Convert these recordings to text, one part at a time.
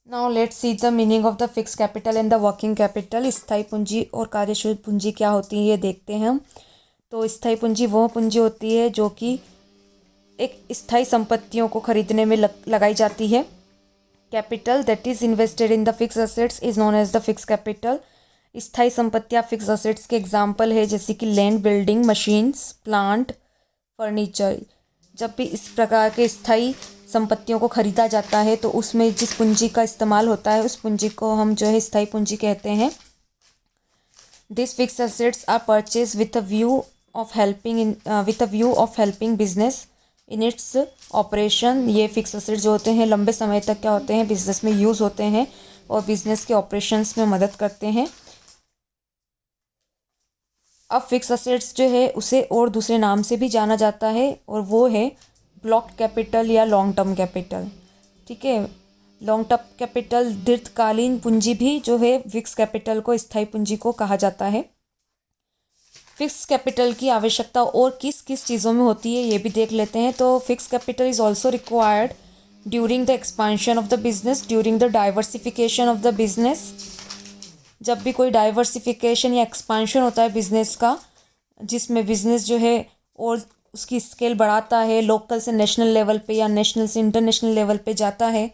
Now let's see the meaning of the fixed capital and the working capital. स्थायी पूंजी और कार्यशील पूंजी क्या होती है ये देखते हैं हम। तो स्थायी पूंजी वह पूंजी होती है जो कि एक स्थायी संपत्तियों को खरीदने में लगाई जाती है। Capital that is invested in the fixed assets is known as the fixed capital. स्थायी संपत्तियाँ फिक्स असेट्स के एग्जाम्पल है, जैसे कि land, building, machines, plant, furniture. जब भी इस प्रकार के स्थायी संपत्तियों को खरीदा जाता है तो उसमें जिस पूंजी का इस्तेमाल होता है उस पूंजी को हम जो है स्थायी पूंजी कहते हैं। This fixed assets are purchase with a view of helping business in its operation. ये फिक्स असेट्स जो होते हैं लंबे समय तक क्या होते हैं, बिजनेस में यूज़ होते हैं और बिजनेस के ऑपरेशंस में मदद करते हैं। अब फिक्स असेट्स जो है उसे और दूसरे नाम से भी जाना जाता है और वो है ब्लॉक कैपिटल या लॉन्ग टर्म कैपिटल। ठीक है, लॉन्ग टर्म कैपिटल दीर्घकालीन पूंजी भी जो है फिक्स कैपिटल को स्थायी पूंजी को कहा जाता है। फिक्स कैपिटल की आवश्यकता और किस किस चीज़ों में होती है ये भी देख लेते हैं। तो fix capital is also required during the expansion of the business, during the diversification of the business. जब भी कोई डाइवर्सिफिकेशन या एक्सपांशन होता है बिजनेस का, जिसमें बिजनेस जो है और उसकी स्केल बढ़ाता है, लोकल से नेशनल लेवल पे या नेशनल से इंटरनेशनल लेवल पे जाता है,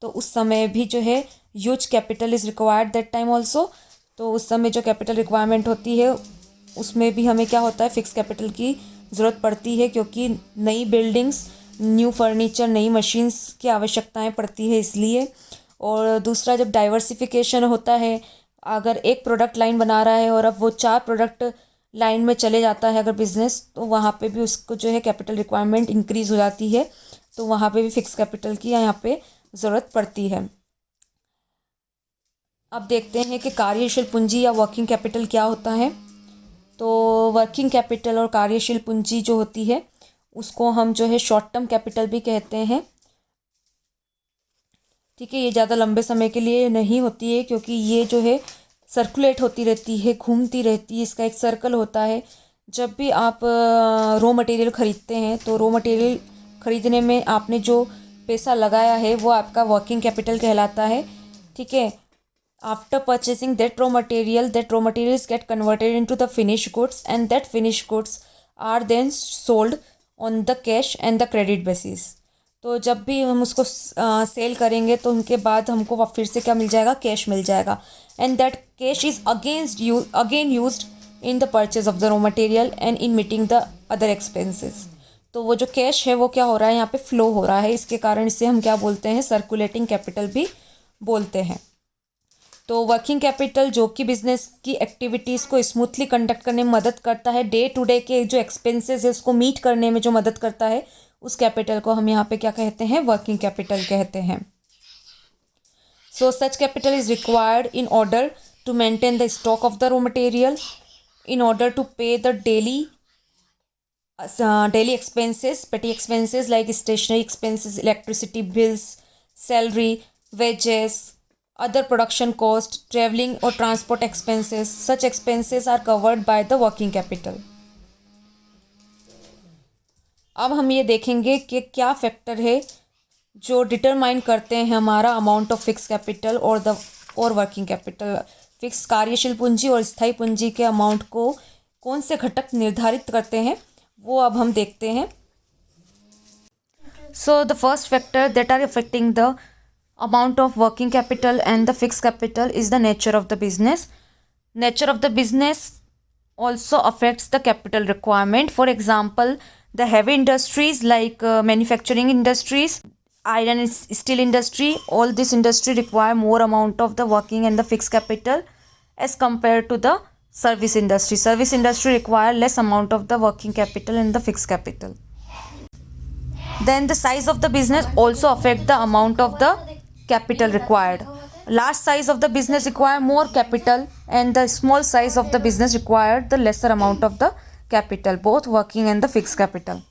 तो उस समय भी जो है huge capital is required that time also. तो उस समय जो कैपिटल रिक्वायरमेंट होती है उसमें भी हमें क्या होता है, फिक्स कैपिटल की ज़रूरत पड़ती है, क्योंकि नई बिल्डिंग्स, न्यू फर्नीचर, नई मशीन्स की आवश्यकताएं पड़ती है इसलिए। और दूसरा, जब डाइवर्सिफिकेशन होता है, अगर एक प्रोडक्ट लाइन बना रहा है और अब वो 4 प्रोडक्ट लाइन में चले जाता है अगर बिजनेस, तो वहाँ पे भी उसको जो है कैपिटल रिक्वायरमेंट इंक्रीज़ हो जाती है, तो वहाँ पे भी फिक्स कैपिटल की यहाँ पे ज़रूरत पड़ती है। अब देखते हैं कि कार्यशील पूंजी या वर्किंग कैपिटल क्या होता है। तो वर्किंग कैपिटल और कार्यशील पूंजी जो होती है उसको हम जो है शॉर्ट टर्म कैपिटल भी कहते हैं। ठीक है, ये ज़्यादा लंबे समय के लिए नहीं होती है, क्योंकि ये जो है सर्कुलेट होती रहती है, घूमती रहती है, इसका एक सर्कल होता है। जब भी आप रॉ मटेरियल ख़रीदते हैं तो रॉ मटेरियल ख़रीदने में आपने जो पैसा लगाया है वो आपका वर्किंग कैपिटल कहलाता है। ठीक है, after purchasing that raw materials get converted into the finished goods and that finished goods are then sold on the cash and the credit basis। तो जब भी हम उसको सेल करेंगे तो उनके बाद हमको फिर से क्या मिल जाएगा, कैश मिल जाएगा। And that cash is again used in the purchase of the raw material and in meeting the other expenses. तो वो जो कैश है वो क्या हो रहा है, यहाँ पे फ्लो हो रहा है, इसके कारण इसे हम क्या बोलते हैं, सर्कुलेटिंग कैपिटल भी बोलते हैं। तो वर्किंग कैपिटल जो कि बिजनेस की एक्टिविटीज़ को स्मूथली कंडक्ट करने में मदद करता है, डे टू डे के जो एक्सपेंसेस है उसको मीट करने में जो मदद करता है, उस कैपिटल को हम यहाँ पे क्या कहते हैं, वर्किंग कैपिटल कहते हैं। So such capital is required in order to maintain the stock of the raw material, in order to pay the daily expenses, petty expenses like stationery expenses, electricity bills, salary, wages, other production cost, traveling or transport expenses. Such expenses are covered by the working capital। अब हम ये देखेंगे कि क्या factor है जो determine करते हैं हमारा अमाउंट ऑफ फिक्स कैपिटल और वर्किंग कैपिटल। फिक्स कार्यशील पूंजी और स्थायी पूंजी के अमाउंट को कौन से घटक निर्धारित करते हैं वो अब हम देखते हैं। So the first factor that are affecting the amount of working capital and the fixed capital is the nature of the business. Nature of the business also affects the capital requirement. For example, the heavy industries like manufacturing industries, iron and steel industry, all this industry require more amount of the working and the fixed capital as compared to the service industry. Service industry require less amount of the working capital and the fixed capital. Then the size of the business also affect the amount of the capital required. Large size of the business require more capital and the small size of the business require the lesser amount of the capital, both working and the fixed capital.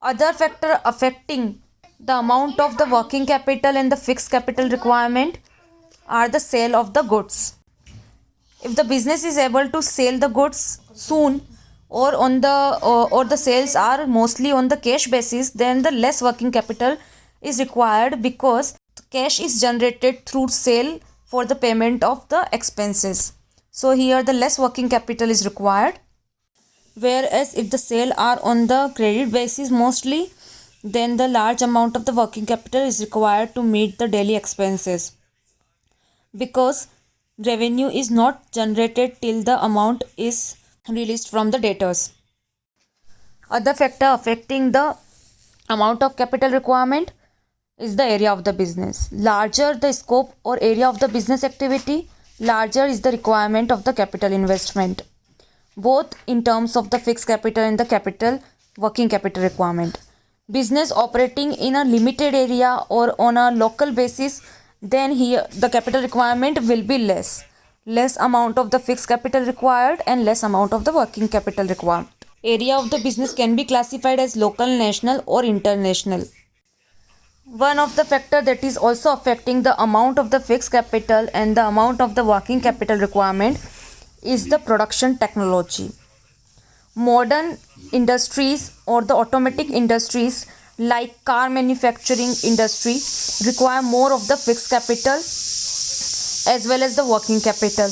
Other factor affecting the amount of the working capital and the fixed capital requirement are the sale of the goods. If the business is able to sell the goods soon or the sales are mostly on the cash basis, then the less working capital is required, because cash is generated through sale for the payment of the expenses. So here the less working capital is required. Whereas if the sale are on the credit basis mostly, then the large amount of the working capital is required to meet the daily expenses, because revenue is not generated till the amount is released from the debtors. Other factor affecting the amount of capital requirement is the area of the business. Larger the scope or area of the business activity, larger is the requirement of the capital investment, both in terms of the fixed capital and the capital working capital requirement. Business operating in a limited area or on a local basis, then here the capital requirement will be less amount of the fixed capital required and less amount of the working capital required. Area of the business can be classified as local, national or international. One of the factor that is also affecting the amount of the fixed capital and the amount of the working capital requirement is the production technology. Modern industries or the automatic industries like car manufacturing industry require more of the fixed capital as well as the working capital.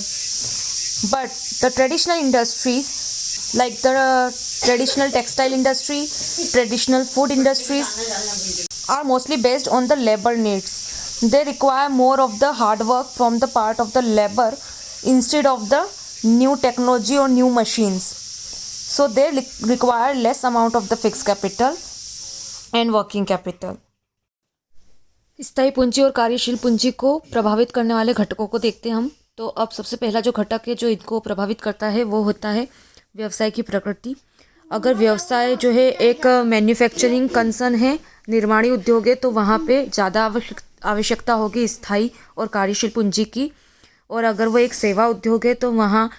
But the traditional industries like the traditional textile industry, traditional food industries are mostly based on the labor needs. They require more of the hard work from the part of the labor instead of the new technology or new machines. So they require less amount of the fixed capital and working capital. स्थायी पूंजी और कार्यशील पूंजी को प्रभावित करने वाले घटकों को देखते हैं हम। तो अब सबसे पहला जो घटक है जो इनको प्रभावित करता है वो होता है व्यवसाय की प्रकृति। अगर व्यवसाय जो है एक मैन्युफैक्चरिंग कंसर्न है, निर्माणी उद्योग है, तो वहाँ पे ज़्यादा आवश्यकता होगी स्थायी और कार्यशील पूंजी की। और अगर वो एक सेवा उद्योग है तो वहाँ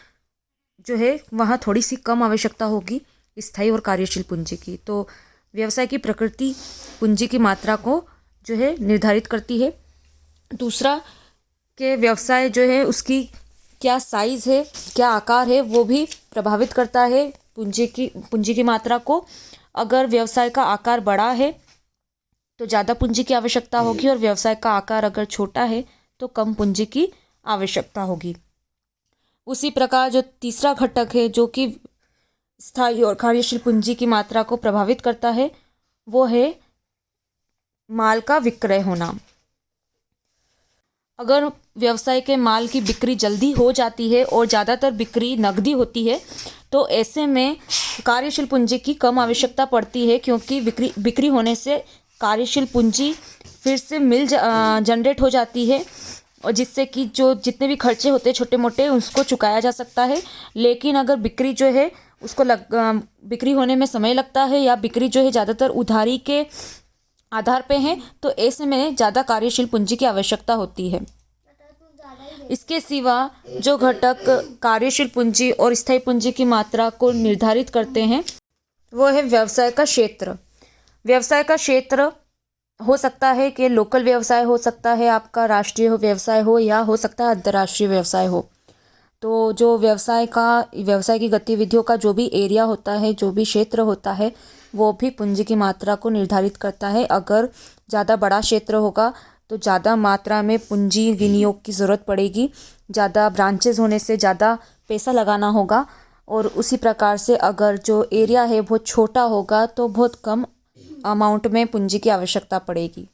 जो है वहाँ थोड़ी सी कम आवश्यकता होगी स्थायी और कार्यशील पूंजी की। तो व्यवसाय की प्रकृति पूंजी की मात्रा को जो है निर्धारित करती है। दूसरा कि व्यवसाय जो है उसकी क्या साइज़ है, क्या आकार है, वो भी प्रभावित करता है पूंजी की मात्रा को। अगर व्यवसाय का आकार बड़ा है तो ज़्यादा पूंजी की आवश्यकता होगी और व्यवसाय का आकार अगर छोटा है तो कम पूंजी की आवश्यकता होगी। उसी प्रकार जो तीसरा घटक है जो कि स्थायी और कार्यशील पूंजी की मात्रा को प्रभावित करता है वो है माल का विक्रय होना। अगर व्यवसाय के माल की बिक्री जल्दी हो जाती है और ज़्यादातर बिक्री नकदी होती है तो ऐसे में कार्यशील पूंजी की कम आवश्यकता पड़ती है, क्योंकि बिक्री होने से कार्यशील पूंजी फिर से जनरेट हो जाती है और जिससे कि जो जितने भी खर्चे होते हैं छोटे मोटे उसको चुकाया जा सकता है। लेकिन अगर बिक्री जो है उसको बिक्री होने में समय लगता है या बिक्री जो है ज़्यादातर उधारी के आधार पे है तो ऐसे में ज़्यादा कार्यशील पूंजी की आवश्यकता होती है। इसके सिवा जो घटक कार्यशील पूंजी और स्थायी पूंजी की मात्रा को निर्धारित करते हैं वो है व्यवसाय का क्षेत्र। व्यवसाय का क्षेत्र हो सकता है कि लोकल व्यवसाय हो सकता है, आपका राष्ट्रीय व्यवसाय हो या हो सकता है अंतर्राष्ट्रीय व्यवसाय हो। तो जो व्यवसाय की गतिविधियों का जो भी एरिया होता है, जो भी क्षेत्र होता है, वो भी पूंजी की मात्रा को निर्धारित करता है। अगर ज़्यादा बड़ा क्षेत्र होगा तो ज़्यादा मात्रा में पूंजी विनियोग की ज़रूरत पड़ेगी, ज़्यादा ब्रांचेस होने से ज़्यादा पैसा लगाना होगा। और उसी प्रकार से अगर जो एरिया है बहुत छोटा होगा तो बहुत कम अमाउंट में पूंजी की आवश्यकता पड़ेगी।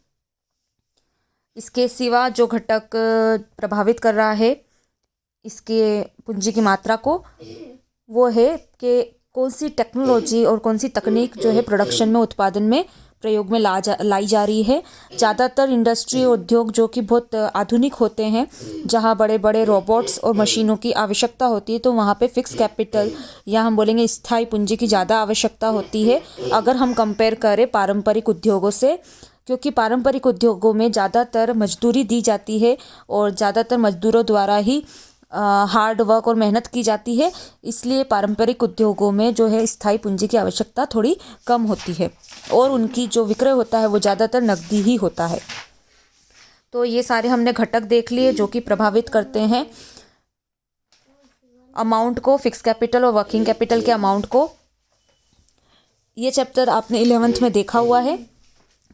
इसके सिवा जो घटक प्रभावित कर रहा है इसके पूंजी की मात्रा को वो है कि कौन सी टेक्नोलॉजी और कौन सी तकनीक जो है प्रोडक्शन में, उत्पादन में प्रयोग में लाई जा रही है। ज़्यादातर इंडस्ट्री उद्योग जो कि बहुत आधुनिक होते हैं, जहाँ बड़े बड़े रोबोट्स और मशीनों की आवश्यकता होती है, तो वहाँ पे फिक्स कैपिटल या हम बोलेंगे स्थायी पूंजी की ज़्यादा आवश्यकता होती है अगर हम कंपेयर करें पारंपरिक उद्योगों से। क्योंकि पारंपरिक उद्योगों में ज़्यादातर मजदूरी दी जाती है और ज़्यादातर मजदूरों द्वारा ही हार्ड वर्क और मेहनत की जाती है, इसलिए पारंपरिक उद्योगों में जो है स्थायी पूंजी की आवश्यकता थोड़ी कम होती है और उनकी जो विक्रय होता है वो ज़्यादातर नकदी ही होता है। तो ये सारे हमने घटक देख लिए जो कि प्रभावित करते हैं अमाउंट को, फिक्स कैपिटल और वर्किंग कैपिटल के अमाउंट को। ये चैप्टर आपने 11th में देखा हुआ है।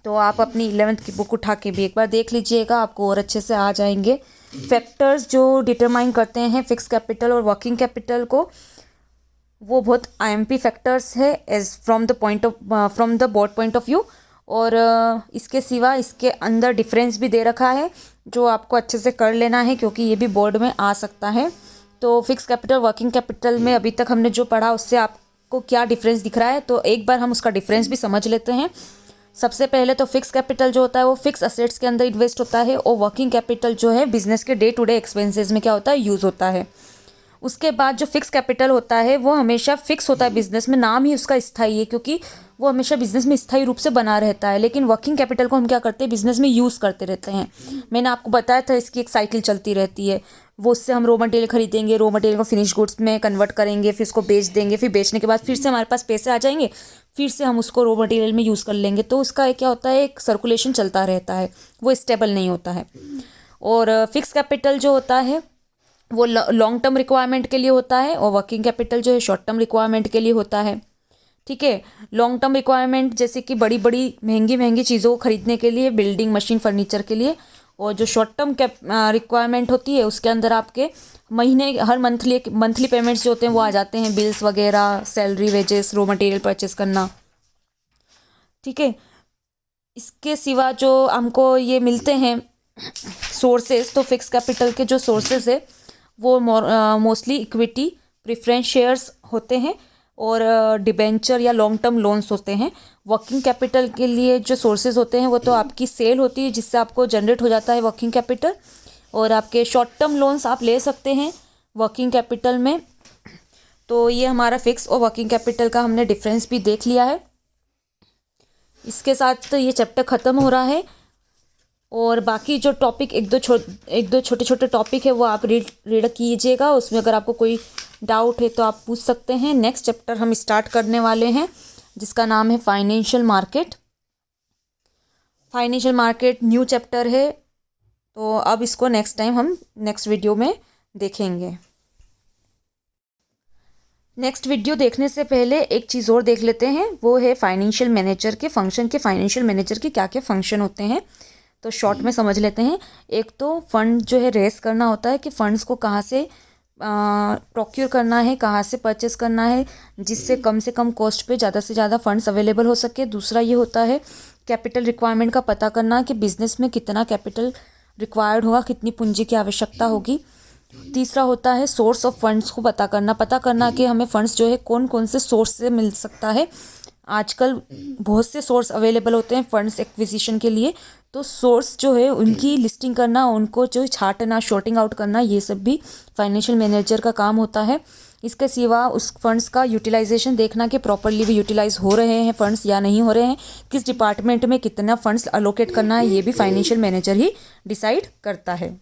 तो आप अपनी 11th की बुक उठा के भी एक बार देख लीजिएगा, आपको और अच्छे से आ जाएंगे। फैक्टर्स जो डिटरमाइन करते हैं फिक्स कैपिटल और वर्किंग कैपिटल को, वो बहुत आईएमपी फैक्टर्स है as from the board point of view. और इसके सिवा इसके अंदर डिफरेंस भी दे रखा है जो आपको अच्छे से कर लेना है, क्योंकि ये भी बोर्ड में आ सकता है। तो फिक्स कैपिटल वर्किंग कैपिटल में अभी तक हमने जो पढ़ा उससे आपको क्या डिफरेंस दिख रहा है, तो एक बार हम उसका डिफरेंस भी समझ लेते हैं। सबसे पहले तो फिक्स कैपिटल जो होता है वो फिक्स असेट्स के अंदर इन्वेस्ट होता है, और वर्किंग कैपिटल जो है बिजनेस के डे टू डे एक्सपेंसेस में क्या होता है, यूज़ होता है। उसके बाद जो फिक्स कैपिटल होता है वो हमेशा फिक्स होता है बिजनेस में, नाम ही उसका स्थायी है क्योंकि वो हमेशा बिजनेस में स्थायी रूप से बना रहता है। लेकिन वर्किंग कैपिटल को हम क्या करते हैं, बिजनेस में यूज़ करते रहते हैं। मैंने आपको बताया था इसकी एक साइकिल चलती रहती है, वो उससे हम रॉ मटेरियल खरीदेंगे, रॉ मटेरियल को फिनिश गुड्स में कन्वर्ट करेंगे, फिर उसको बेच देंगे, फिर बेचने के बाद फिर से हमारे पास पैसे आ जाएंगे, फिर से हम उसको रॉ मटेरियल में यूज़ कर लेंगे। तो उसका क्या होता है, एक सर्कुलेशन चलता रहता है, वो स्टेबल नहीं होता है। और फिक्स कैपिटल जो होता है वो लॉन्ग टर्म रिक्वायरमेंट के लिए होता है, और वर्किंग कैपिटल जो है शॉर्ट टर्म रिक्वायरमेंट के लिए होता है। ठीक है, लॉन्ग टर्म रिक्वायरमेंट जैसे कि बड़ी बड़ी महंगी महंगी चीज़ों को खरीदने के लिए, बिल्डिंग मशीन फर्नीचर के लिए। और जो शॉर्ट टर्म रिक्वायरमेंट होती है उसके अंदर आपके महीने हर मंथली पेमेंट्स जो होते हैं वो आ जाते हैं, बिल्स वगैरह, salary, wages, raw material purchase करना। ठीक है, इसके सिवा जो हमको ये मिलते हैं सोर्सेज, तो फिक्स कैपिटल के जो सोर्सेज है वो मोस्टली इक्विटी, प्रेफरेंस शेयर्स होते हैं, और डिबेंचर या लॉन्ग टर्म लोन्स होते हैं। वर्किंग कैपिटल के लिए जो सोर्सेज होते हैं वो तो आपकी सेल होती है जिससे आपको जनरेट हो जाता है वर्किंग कैपिटल, और आपके शॉर्ट टर्म लोन्स आप ले सकते हैं वर्किंग कैपिटल में। तो ये हमारा फिक्स और वर्किंग कैपिटल का हमने डिफरेंस भी देख लिया है। इसके साथ तो ये चैप्टर ख़त्म हो रहा है, और बाकी जो टॉपिक एक दो छोटे छोटे टॉपिक है वो आप रीड कीजिएगा। उसमें अगर आपको कोई डाउट है तो आप पूछ सकते हैं। नेक्स्ट चैप्टर हम स्टार्ट करने वाले हैं जिसका नाम है financial market. Financial market new chapter है, तो अब इसको नेक्स्ट टाइम हम नेक्स्ट वीडियो में देखेंगे। नेक्स्ट वीडियो देखने से पहले एक चीज़ और देख लेते हैं, वो है फाइनेंशियल मैनेजर के फंक्शन के। फाइनेंशियल मैनेजर के क्या क्या फंक्शन होते हैं तो शॉर्ट में समझ लेते हैं। एक तो फंड जो है रेस करना होता है कि फंड्स को कहाँ से प्रोक्योर करना है, कहाँ से परचेस करना है, जिससे कम से कम कॉस्ट पे ज़्यादा से ज़्यादा फंड्स अवेलेबल हो सके। दूसरा ये होता है कैपिटल रिक्वायरमेंट का पता करना कि बिज़नेस में कितना कैपिटल रिक्वायर्ड होगा, कितनी पूंजी की आवश्यकता होगी। तीसरा होता है सोर्स ऑफ फंड्स को पता करना कि हमें फंड्स जो है कौन कौन से सोर्स से मिल सकता है। आजकल बहुत से सोर्स अवेलेबल होते हैं फंड्स एक्विजिशन के लिए, तो सोर्स जो है उनकी लिस्टिंग करना, उनको जो छांटना, शॉर्टिंग आउट करना, ये सब भी फाइनेंशियल मैनेजर का काम होता है। इसके सिवा उस फंड्स का यूटिलाइजेशन देखना कि प्रॉपरली भी यूटिलाइज हो रहे हैं फंड्स या नहीं हो रहे हैं, किस डिपार्टमेंट में कितना फंड्स अलोकेट करना है, ये भी फाइनेंशियल मैनेजर ही डिसाइड करता है।